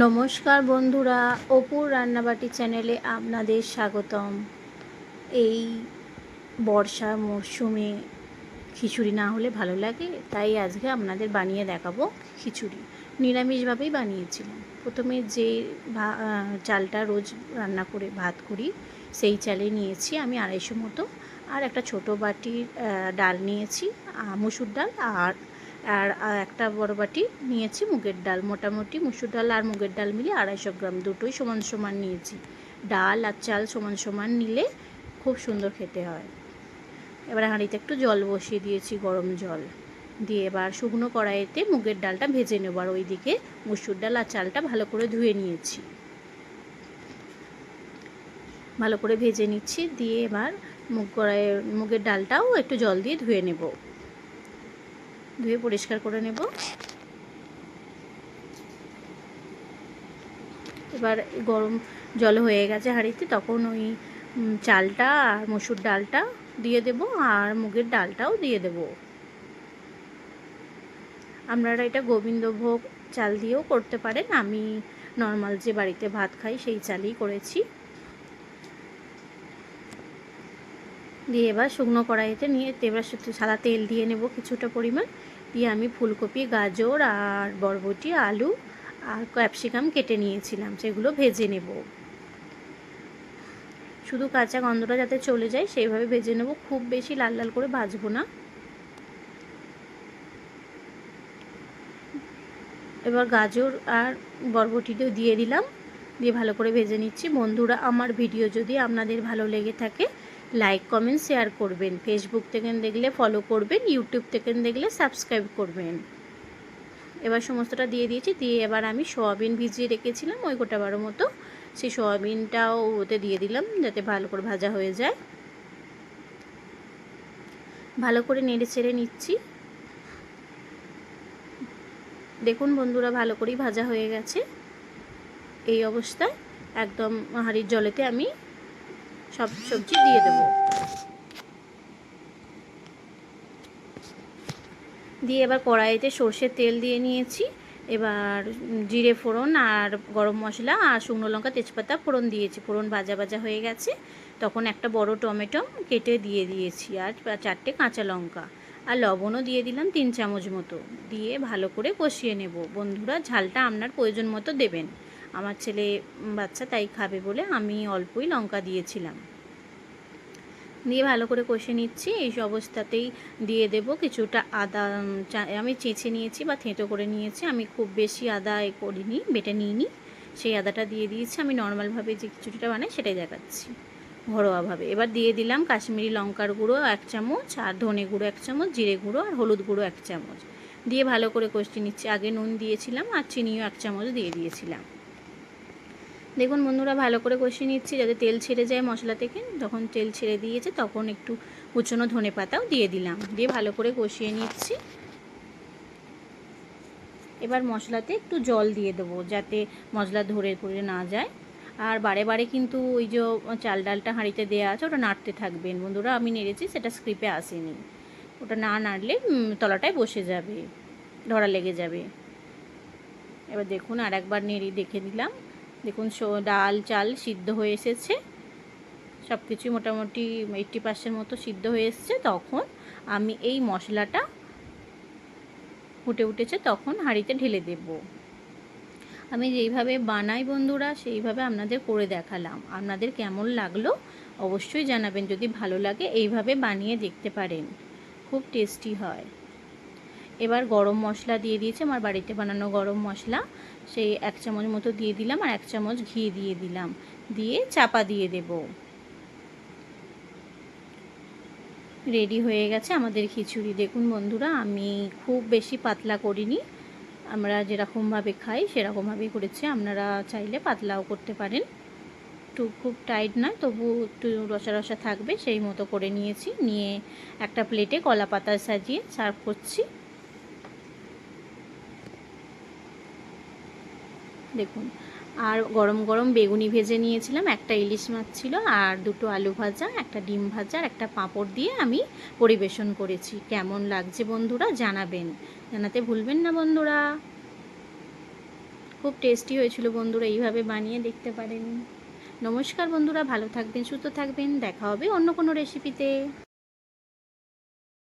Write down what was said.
নমস্কার বন্ধুরা, অপুর রান্নাবাটি চ্যানেলে আপনাদের স্বাগতম। এই বর্ষা মরশুমে খিচুড়ি না হলে ভালো লাগে, তাই আজকে আপনাদের বানিয়ে দেখাবো খিচুড়ি। নিরামিষভাবেই বানিয়েছিলাম। প্রথমে যে চালটা রোজ রান্না করে ভাত করি, সেই চালে নিয়েছি আমি 250 মতো, আর একটা ছোটো বাটির ডাল নিয়েছি, মুসুর ডাল, আর আর একটা বড় বাটি নিয়েছি মুগের ডাল। মোটামুটি মুসুর ডাল আর মুগের ডাল মিলে 250 গ্রাম, দুটোই সমান সমান নিয়েছি। ডাল আর চাল সমান সমান নিলে খুব সুন্দর খেতে হয়। এবার হাঁড়িতে একটু জল বসিয়ে দিয়েছি, গরম জল দিয়ে এবার শুকনো কড়াইতে মুগের ডালটা ভেজে নেব, আর ওইদিকে মুসুর ডাল আর চালটা ভালো করে ধুয়ে নিয়েছি, ভালো করে ভেজে নিচ্ছি। দিয়ে এবার মুগের ডালটাও একটু জল দিয়ে ধুয়ে নেব, ধুয়ে পরিষ্কার করে নেব। এবার গরম জল হয়ে গেছে হাঁড়িতে, তখন ওই চালটা আর মসুর ডালটা দিয়ে দেব, আর মুগের ডালটাও দিয়ে দেব। আপনারা এটা গোবিন্দভোগ চাল দিয়েও করতে পারেন, আমি নর্মাল যে বাড়িতে ভাত খাই সেই চালই করেছি। দিয়ে এবার শুকনো কড়াইতে নিয়ে এবার সাদা তেল দিয়ে নেব কিছুটা পরিমাণ। দিয়ে আমি ফুলকপি, গাজর আর বরবটি, আলু আর ক্যাপসিকাম কেটে নিয়েছিলাম, সেগুলো ভেজে নেব। শুধু কাঁচা গন্ধটা যাতে চলে যায় সেইভাবে ভেজে নেব, খুব বেশি লাল লাল করে ভাজবো না। এবার গাজর আর বরবটিটাও দিয়ে দিলাম, দিয়ে ভালো করে ভেজে নিচ্ছি। বন্ধুরা, আমার ভিডিও যদি আপনাদের ভালো লেগে থাকে লাইক, কমেন্ট, শেয়ার করবেন। ফেসবুক থেকে দেখলে ফলো করবেন, ইউটিউব থেকে দেখলে সাবস্ক্রাইব করবেন। এবার সমস্তটা দিয়ে দিয়েছি, দিয়ে এবার আমি সয়াবিন ভিজিয়ে রেখেছিলাম ওই গোটা বারো মতো, সেই সয়াবিনটাও ওতে দিয়ে দিলাম যাতে ভালো করে ভাজা হয়ে যায়। ভালো করে নেড়ে চেড়ে নিচ্ছি। দেখুন বন্ধুরা, ভালো করেই ভাজা হয়ে গেছে। এই অবস্থায় একদম হাঁড়ির জলেতে আমি সব সবজি দিয়ে দেব। দিয়ে এবার কড়াইতে সর্ষের তেল দিয়ে নিয়েছি। এবার জিরে ফোড়ন আর গরম মশলা আর শুকনো লঙ্কা, তেজপাতা ফোড়ন দিয়েছি। ফোড়ন ভাজা ভাজা হয়ে গেছে, তখন একটা বড় টমেটো কেটে দিয়ে দিয়েছি, আর 4টে কাঁচা লঙ্কা, আর লবণও দিয়ে দিলাম 3 চামচ মতো। দিয়ে ভালো করে কষিয়ে নেব। বন্ধুরা, ঝালটা আপনার প্রয়োজন মতো দেবেন। আমার ছেলে বাচ্চা তাই খাবে বলে আমি অল্পই লঙ্কা দিয়েছিলাম। দিয়ে ভালো করে কষে নিচ্ছি। এই অবস্থাতেই দিয়ে দেব কিছুটা আদা, আমি চেঁচে নিয়েছি বা থেঁতো করে নিয়েছি, আমি খুব বেশি আদা করিনি, বেটে নিইনি, সেই আদাটা দিয়ে দিয়েছি। আমি নর্মালভাবে যে খিচুড়িটা বানাই সেটাই দেখাচ্ছি, ঘরোয়াভাবে। এবার দিয়ে দিলাম কাশ্মীরি লঙ্কার গুঁড়ো 1 চামচ, আর ধনে গুঁড়ো 1 চামচ, জিরে গুঁড়ো আর হলুদ গুঁড়ো 1 চামচ দিয়ে ভালো করে কষে নিচ্ছি। আগে নুন দিয়েছিলাম আর চিনিও 1 চামচ দিয়ে দিয়েছিলাম। দেখুন বন্ধুরা, ভালো করে কষিয়ে নিচ্ছি যাতে তেল ছেড়ে যায় মশলা থেকে। যখন তেল ছেড়ে দিয়েছে তখন একটু কুচনো ধনে পাতাও দিয়ে দিলাম, দিয়ে ভালো করে কষিয়ে নিচ্ছি। এবার মশলাতে একটু জল দিয়ে দেবো যাতে মশলা ধরে পড়ে না যায়। আর বারে বারে কিন্তু ওই যে চাল ডালটা হাঁড়িতে দেওয়া আছে ওটা নাড়তে থাকবেন বন্ধুরা। আমি নেড়েছি, সেটা স্ক্রিপে আসেনি, ওটা না নাড়লে তলাটায় বসে যাবে, ধরা লেগে যাবে। এবার দেখুন আর একবার নেড়ে দেখে দিলাম। দেখুন ডাল চাল সিদ্ধ হয়ে এসেছে, সব কিছুই মোটামুটি 80% মতো সিদ্ধ হয়ে এসছে। তখন আমি এই মশলাটা ফুটে উঠেছে তখন হাঁড়িতে ঢেলে দেব। আমি যেইভাবে বানাই বন্ধুরা সেইভাবে আপনাদের করে দেখালাম। আপনাদের কেমন লাগলো অবশ্যই জানাবেন। যদি ভালো লাগে এইভাবে বানিয়ে দেখতে পারেন, খুব টেস্টি হয়। এবার গরম মশলা দিয়ে দিয়েছি, আমার বাড়িতে বানানো গরম মশলা, সেই 1 চামচ মতো দিয়ে দিলাম, আর 1 চামচ ঘি দিয়ে দিলাম, দিয়ে চাপা দিয়ে দেব। রেডি হয়ে গেছে আমাদের খিচুড়ি। দেখুন বন্ধুরা, আমি খুব বেশি পাতলা করিনি, আমরা যেরকমভাবে খাই সেরকমভাবেই করেছি। আপনারা চাইলে পাতলাও করতে পারেন, একটু খুব টাইট নয়, তবু একটু রসা রসা থাকবে সেই মতো করে নিয়েছি। নিয়ে একটা প্লেটে কলা পাতা সাজিয়ে সার্ভ করছি। দেখুন, আর গরম গরম বেগুনি ভেজে নিয়েছিলাম, একটা ইলিশ মাছ ছিল, আর 2টো আলু ভাজা, একটা ডিম ভাজা আর একটা পাঁপড় দিয়ে আমি পরিবেশন করেছি। কেমন লাগছে বন্ধুরা জানাবেন, জানাতে ভুলবেন না বন্ধুরা। খুব টেস্টি হয়েছিল বন্ধুরা, এইভাবে বানিয়ে দেখতে পারেন। নমস্কার বন্ধুরা, ভালো থাকবেন, সুস্থ থাকবেন, দেখা হবে অন্য কোনো রেসিপিতে।